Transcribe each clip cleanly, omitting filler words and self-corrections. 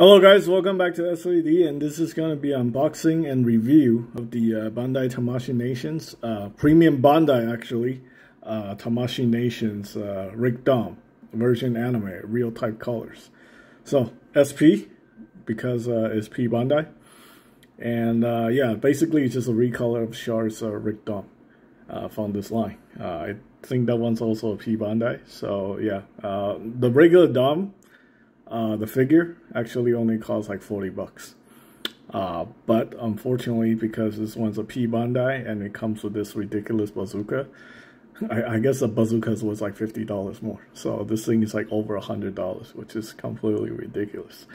Hello guys, welcome back to SOD, and this is going to be unboxing and review of the Bandai Tamashii Nations, premium Bandai actually, Tamashii Nations Rick Dom version anime, real type colors. So SP, because it's P Bandai, and yeah, basically it's just a recolor of Char's Rick Dom from this line. I think that one's also a P Bandai, so yeah, the regular Dom, the figure actually only costs like 40 bucks. But unfortunately, because this one's a P Bandai and it comes with this ridiculous bazooka, I guess the bazookas was like $50 more. So this thing is like over $100, which is completely ridiculous.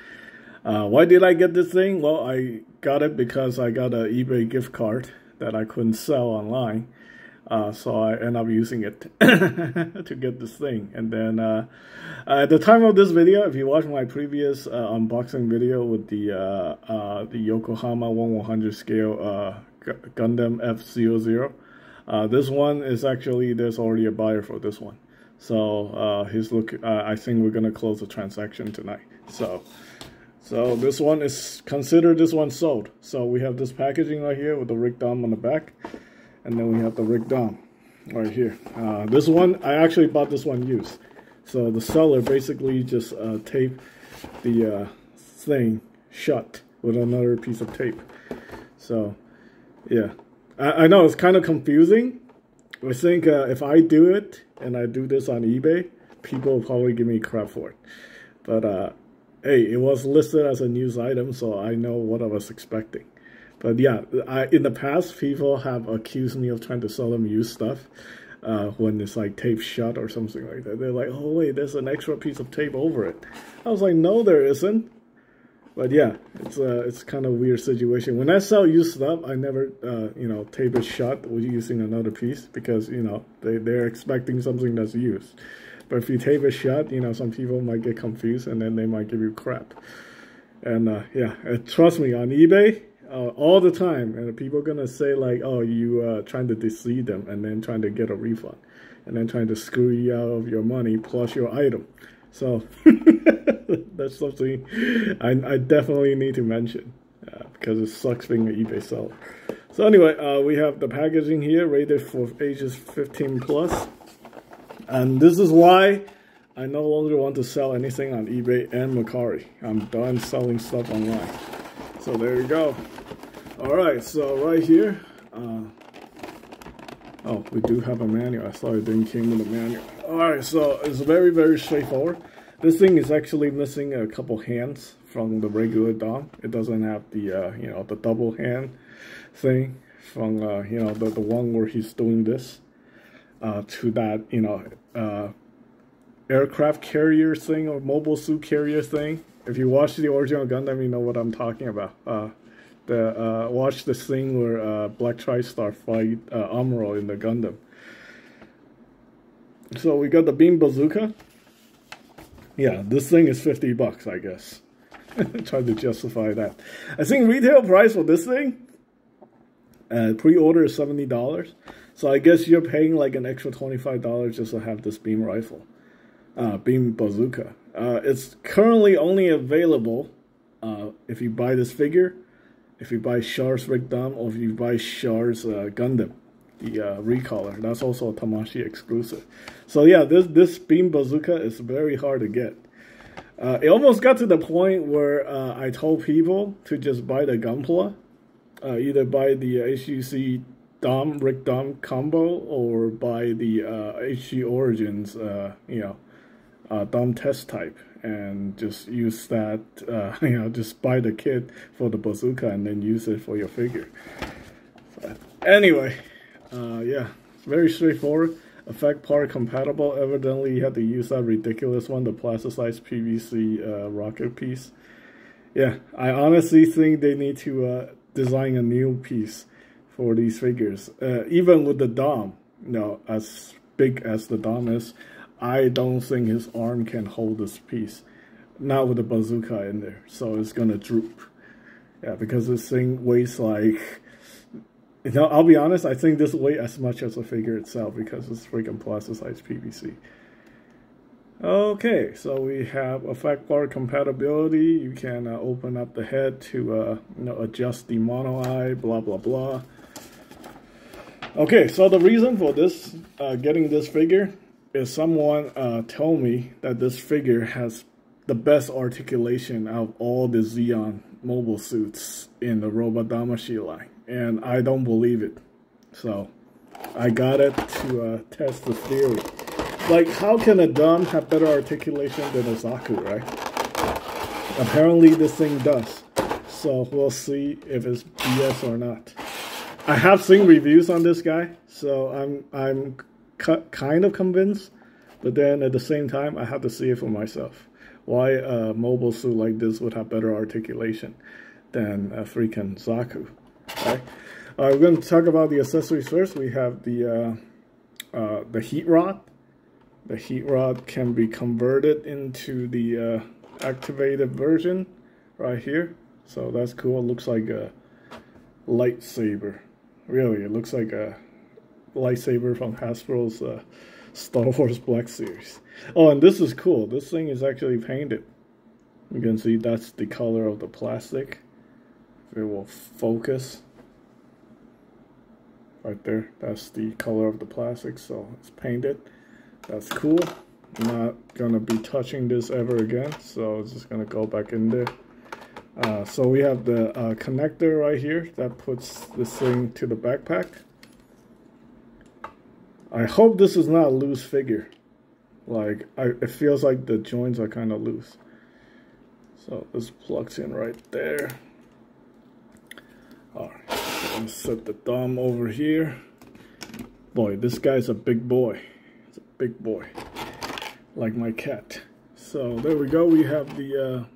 Why did I get this thing? Well, I got it because I got an eBay gift card that I couldn't sell online. So I end up using it to get this thing. And then at the time of this video, if you watch my previous unboxing video with the Yokohama 1/100 scale Gundam F00, this one is actually, there's already a buyer for this one. So I think we're gonna close the transaction tonight. So this one is considered sold. So we have this packaging right here with the Rick Dom on the back. And then we have the Rick Dom right here. This one, I actually bought this one used. So the seller basically just taped the thing shut with another piece of tape. So yeah, I know it's kind of confusing. I think if I do it and I do this on eBay, people will probably give me crap for it. But hey, it was listed as a news item, so I know what I was expecting. But yeah, in the past, people have accused me of trying to sell them used stuff when it's like tape shut or something like that. They're like, oh wait, there's an extra piece of tape over it. I was like, no, there isn't. But yeah, it's kind of a weird situation. When I sell used stuff, I never, tape it shut with using another piece because, they're expecting something that's used. But if you tape it shut, some people might get confused and then they might give you crap. And yeah, trust me, on eBay, all the time, and people are gonna say like, oh, you trying to deceive them and then trying to get a refund and then trying to screw you out of your money plus your item. So that's something I definitely need to mention because it sucks being an eBay seller. So anyway, we have the packaging here rated for ages 15 plus, and this is why I no longer want to sell anything on eBay and Mercari. I'm done selling stuff online. So there you go. Alright, so right here, oh, we do have a manual. I thought it didn't came with a manual. Alright, so it's very, very straightforward. This thing is actually missing a couple hands from the regular Dom. It doesn't have the, the double hand thing from, the one where he's doing this to that, aircraft carrier thing or mobile suit carrier thing. If you watch the original Gundam, you know what I'm talking about. Watch this thing where Black TriStar fight Amuro in the Gundam. So we got the beam bazooka. Yeah, this thing is 50 bucks, I guess. Try to justify that. I think retail price for this thing, pre-order is $70. So I guess you're paying like an extra $25 just to have this beam rifle. Beam bazooka. It's currently only available if you buy this figure, if you buy Char's Rick Dom, or if you buy Char's Gundam, the recolor. That's also a Tamashii exclusive. So yeah, this beam bazooka is very hard to get. It almost got to the point where I told people to just buy the Gunpla, either buy the HUC Dom Rick Dom combo or buy the HG Origins, Dom test type, and just use that, just buy the kit for the bazooka and then use it for your figure. But anyway, yeah, it's very straightforward. Effect part compatible. Evidently, you had to use that ridiculous one, the plasticized PVC rocket piece. Yeah, I honestly think they need to design a new piece for these figures. Even with the Dom, as big as the Dom is, I don't think his arm can hold this piece. Not with the bazooka in there. So it's gonna droop. Yeah, because this thing weighs like... I'll be honest, I think this weighs as much as the figure itself because it's freaking plasticized PVC. Okay, so we have effect bar compatibility. You can open up the head to adjust the mono eye, blah blah blah. Okay, so the reason for this getting this figure is someone told me that this figure has the best articulation out of all the Xeon mobile suits in the Robot Tamashii line, and I don't believe it. So I got it to test the theory. Like, how can a Dom have better articulation than a Zaku, right? Apparently this thing does. So we'll see if it's BS or not. I have seen reviews on this guy, so I'm kind of convinced. But then at the same time, I have to see it for myself. Why a mobile suit like this would have better articulation than a freaking Zaku, right? We're going to talk about the accessories first. We have the heat rod. The heat rod can be converted into the activated version right here. So that's cool. It looks like a lightsaber. Really, it looks like a lightsaber from Hasbro's Star Wars Black Series. Oh, and this is cool. This thing is actually painted. You can see that's the color of the plastic. It will focus. Right there. That's the color of the plastic, so it's painted. That's cool. I'm not gonna be touching this ever again, so it's just gonna go back in there. So we have the connector right here that puts this thing to the backpack. I hope this is not a loose figure. Like, it feels like the joints are kind of loose. So this plugs in right there. Alright, so I'm gonna set the thumb over here. Boy, this guy's a big boy. Big boy, like my cat. So there we go. We have the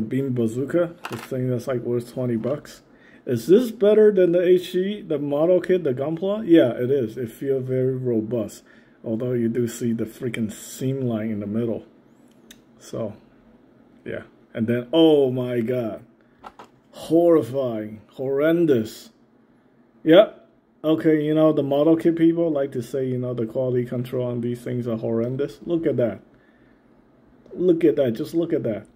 beam bazooka. This thing that's like worth 20 bucks. Is this better than the HG, the model kit, the Gunpla? Yeah, it is. It feels very robust. Although you do see the freaking seam line in the middle. So, yeah. And then, oh my god, horrifying, horrendous. Yep. Okay, you know, the model kit people like to say, you know, the quality control on these things are horrendous. Look at that. Look at that. Just look at that.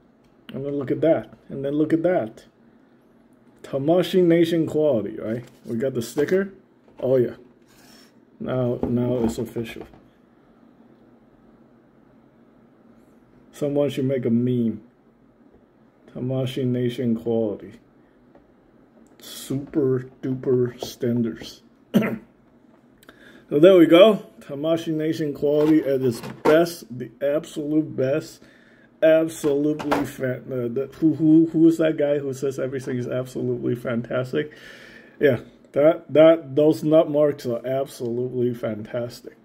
And then look at that. And then look at that. Tamashii Nation quality, right? We got the sticker. Oh, yeah. Now it's official. Someone should make a meme. Tamashii Nation quality. Super duper standards. So there we go. Tamashii Nation quality at its best, the absolute best. Absolutely who is that guy who says everything is absolutely fantastic? Yeah, those nut marks are absolutely fantastic.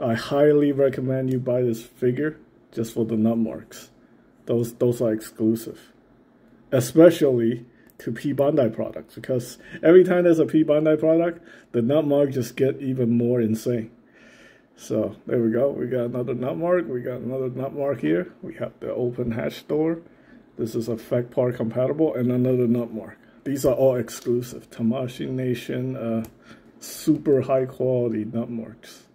I highly recommend you buy this figure just for the nut marks. Those are exclusive, especially to P Bandai products, because every time there's a P Bandai product, the nut mark just get even more insane. So there we go. We got another nut mark. We got another nut mark here. We have the open hatch door. This is effect part compatible, and another nut mark. These are all exclusive Tamashii Nation, super high quality nut marks.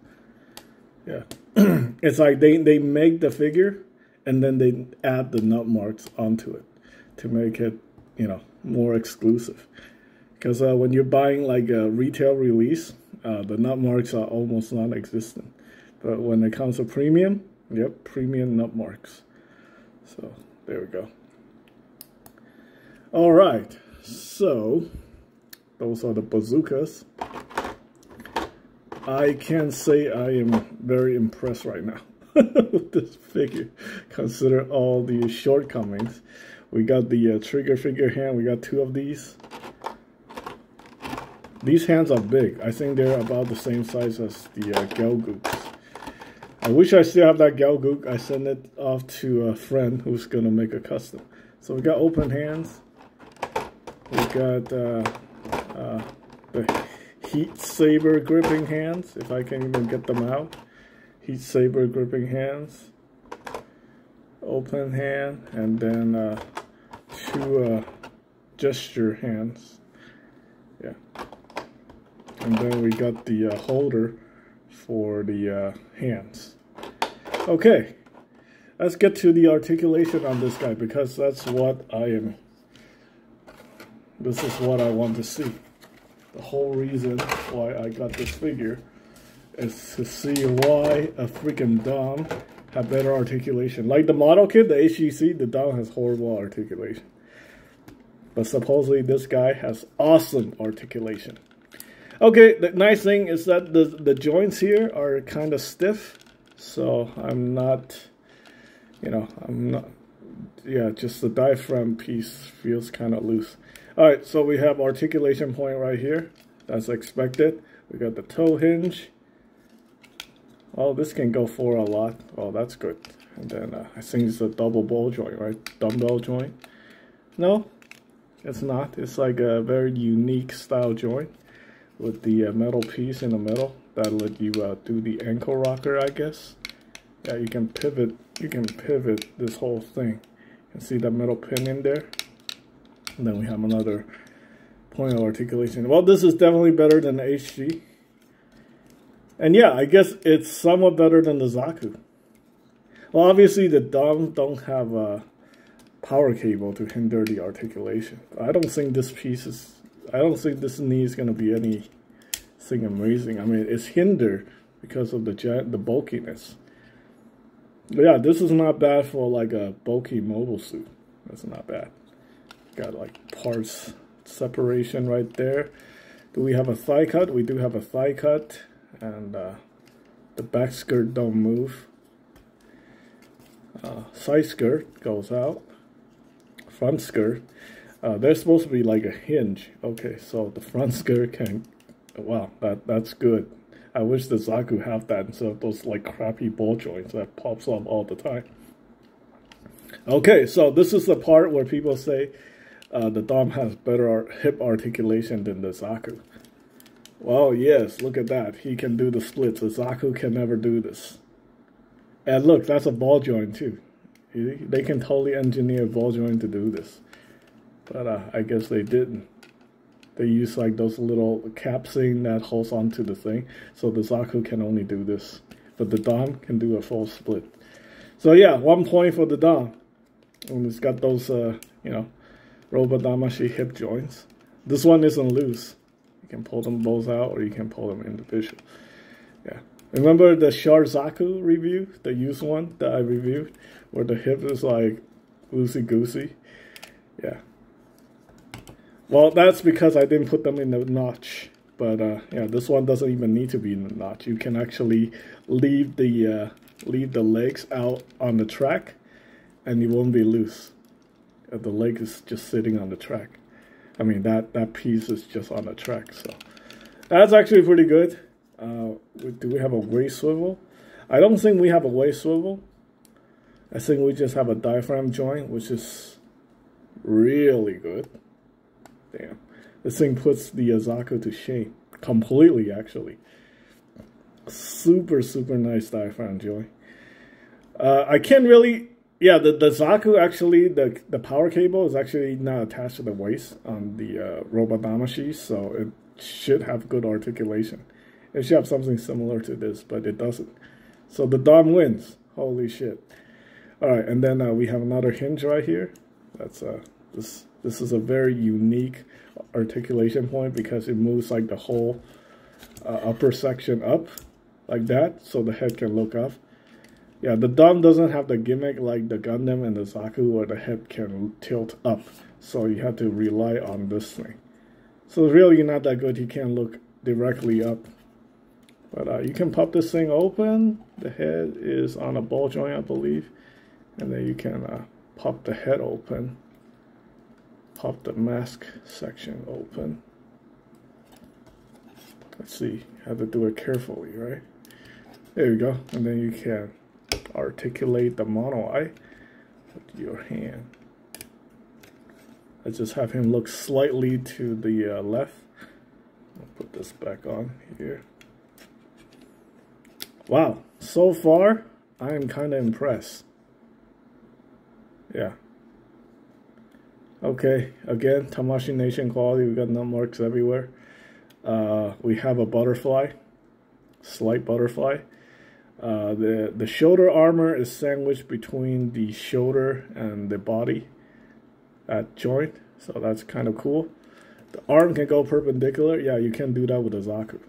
Yeah, it's like they make the figure and then they add the nut marks onto it to make it, you know, more exclusive. Because when you're buying like a retail release, the nut marks are almost non-existent. But when it comes to premium, yep, premium nut marks. So there we go. All right, so those are the bazookas. I can say I am very impressed right now with this figure, consider all the shortcomings. We got the trigger figure hand. We got two of these. These hands are big. I think they're about the same size as the Gelgooks. I wish I still have that Gelgook. I sent it off to a friend who's going to make a custom. So we got open hands. We got the Heat Saber gripping hands, if I can even get them out. Heat Saber gripping hands. Open hand. And then two gesture hands. Yeah. And then we got the holder for the hands. Okay, let's get to the articulation on this guy, because that's what this is what I want to see. The whole reason why I got this figure is to see why a freaking Dom have better articulation. Like the model kit, the HGC, the Dom has horrible articulation. But supposedly this guy has awesome articulation. Okay, the nice thing is that the joints here are kind of stiff. So I'm not, yeah, just the diaphragm piece feels kind of loose. Alright, so we have articulation point right here. That's expected. We got the toe hinge. Oh, this can go for a lot. Oh, that's good. And then I think it's a double ball joint, right? Dumbbell joint. No, it's not. It's like a very unique style joint with the metal piece in the middle that let you do the ankle rocker, I guess. Yeah, you can pivot. You can pivot this whole thing. You can see that metal pin in there. And then we have another point of articulation. Well, this is definitely better than the HG. And yeah, I guess it's somewhat better than the Zaku. Well, obviously the Dom don't have a power cable to hinder the articulation. I don't think this piece is, I don't think this knee is going to be anything amazing. I mean, it's hindered because of the bulkiness. But yeah, this is not bad for like a bulky mobile suit. That's not bad. Got like parts separation right there. Do we have a thigh cut? We do have a thigh cut. And the back skirt don't move. Side skirt goes out. Front skirt. There's supposed to be like a hinge. Okay, so the front skirt can. Wow, that's good. I wish the Zaku have that instead of those like crappy ball joints that pops up all the time. Okay, so this is the part where people say the Dom has better hip articulation than the Zaku. Well, yes, look at that. He can do the splits. The Zaku can never do this. And look, that's a ball joint too. They can totally engineer a ball joint to do this. But I guess they didn't. They use like those little capsing that holds onto the thing. So the Zaku can only do this. But the Dom can do a full split. So yeah, 1 point for the Dom. And it's got those, Robot Tamashii hip joints. This one isn't loose. You can pull them both out or you can pull them individual. Yeah. Remember the Shard Zaku review? The used one that I reviewed? Where the hip is like loosey-goosey? Yeah. Well, that's because I didn't put them in the notch. But yeah, this one doesn't even need to be in the notch. You can actually leave the legs out on the track and it won't be loose. The leg is just sitting on the track. I mean, that piece is just on the track, so that's actually pretty good. Do we have a waist swivel? I don't think we have a waist swivel. I think we just have a diaphragm joint, which is really good. Damn. This thing puts the Zaku to shame. Completely, actually. Super, super nice diaphragm joint. I can't really... Yeah, the Zaku actually, the power cable is actually not attached to the waist on the Robot Tamashii, so it should have good articulation. It should have something similar to this, but it doesn't. So the Dom wins. Holy shit. Alright, and then we have another hinge right here. That's this is a very unique articulation point because it moves like the whole upper section up like that, so the head can look up. Yeah, the Dom doesn't have the gimmick like the Gundam and the Zaku where the head can tilt up. So you have to rely on this thing. So it's really not that good. You can't look directly up. But you can pop this thing open. The head is on a ball joint, I believe. And then you can pop the head open. Pop the mask section open. Let's see. You have to do it carefully, right? There you go. And then you can articulate the mono eye with your hand. Let's just have him look slightly to the left. I'll put this back on here. Wow, so far I am kind of impressed. Yeah. Okay, again, Tamashii Nation quality. We got nut marks everywhere. We have a butterfly. slight butterfly. The shoulder armor is sandwiched between the shoulder and the body at joint, so that's kind of cool. The arm can go perpendicular. Yeah, you can do that with the Zaku.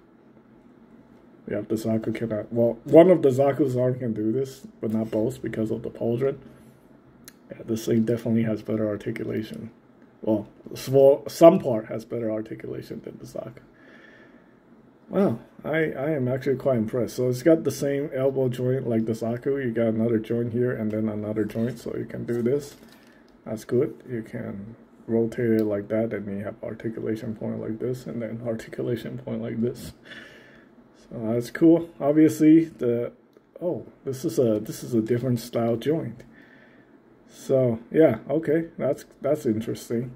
Yeah, the Zaku cannot. Well, one of the Zaku's arm can do this, but not both because of the pauldron. Yeah, this thing definitely has better articulation. Well, some part has better articulation than the Zaku. Wow, I am actually quite impressed. So it's got the same elbow joint like the Zaku. You got another joint here and then another joint, so you can do this. That's good. You can rotate it like that, and you have articulation point like this, and then articulation point like this. So that's cool. Obviously, this is a different style joint. So yeah, okay, that's interesting.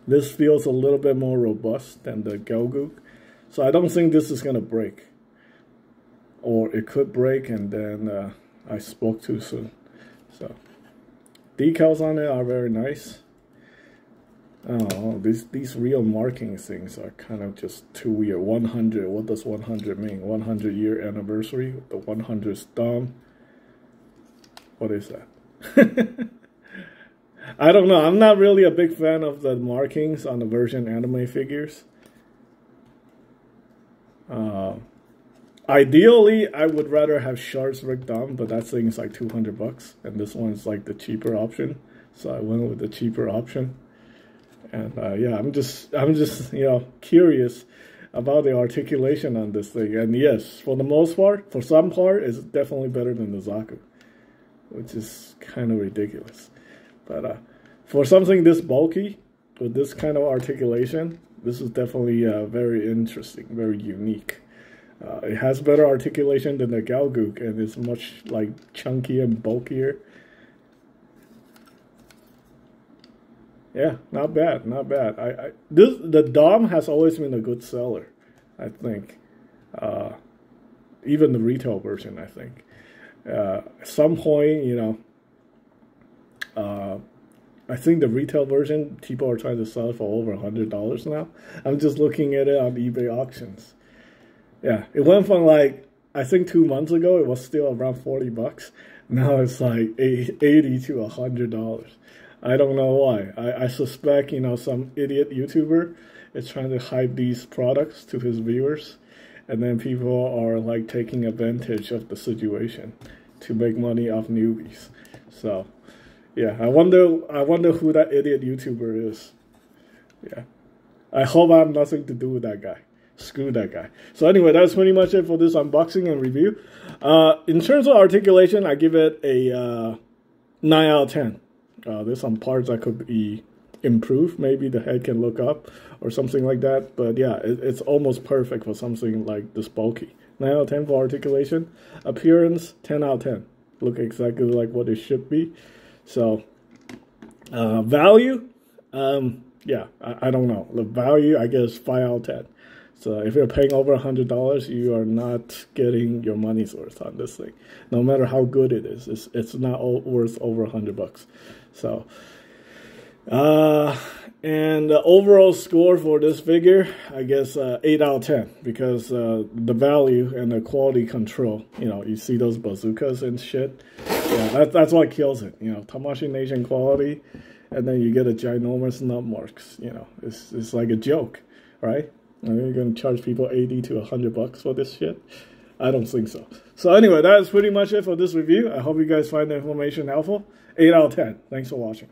This feels a little bit more robust than the Galgook. So I don't think this is gonna break, or it could break, and then I spoke too soon. So decals on it are very nice. Oh, these real marking things are kind of just too weird. 100. What does 100 mean? 100-year anniversary. The 100th thumb. What is that? I don't know. I'm not really a big fan of the markings on the version anime figures. Ideally, I would rather have shards rigged on, but that thing is like $200, and this one's like the cheaper option. So I went with the cheaper option, and yeah, I'm just curious about the articulation on this thing. And yes, for the most part, for some part, it's definitely better than the Zaku, which is kind of ridiculous. But for something this bulky with this kind of articulation, this is definitely very interesting, very unique. It has better articulation than the Galgook, and it's much like chunky and bulkier. Yeah, not bad, not bad. The Dom has always been a good seller, I think. Even the retail version, I think. At some point, I think the retail version, people are trying to sell it for over $100 now. I'm just looking at it on eBay auctions. Yeah, it went from like, I think 2 months ago, it was still around $40. Now it's like $80 to $100. I don't know why. I suspect, some idiot YouTuber is trying to hype these products to his viewers, and then people are like taking advantage of the situation to make money off newbies. So, yeah, I wonder who that idiot YouTuber is. Yeah, I hope I have nothing to do with that guy. Screw that guy. So anyway, that's pretty much it for this unboxing and review. In terms of articulation, I give it a 9 out of 10. There's some parts that could be improved. Maybe the head can look up or something like that. But yeah, it's almost perfect for something like this bulky. 9 out of 10 for articulation. Appearance, 10 out of 10. Look exactly like what it should be. So, value, yeah, I don't know. The value, I guess, 5 out of 10. So if you're paying over $100, you are not getting your money's worth on this thing. No matter how good it is, it's not worth over $100. So, and the overall score for this figure, I guess 8 out of 10, because the value and the quality control. You see those bazookas and shit. Yeah, that's what kills it. Tamashii Nation quality, and then you get a ginormous nut marks. It's like a joke, right? You're going to charge people $80 to $100 for this shit? I don't think so. So anyway, that is pretty much it for this review. I hope you guys find the information helpful. 8 out of 10. Thanks for watching.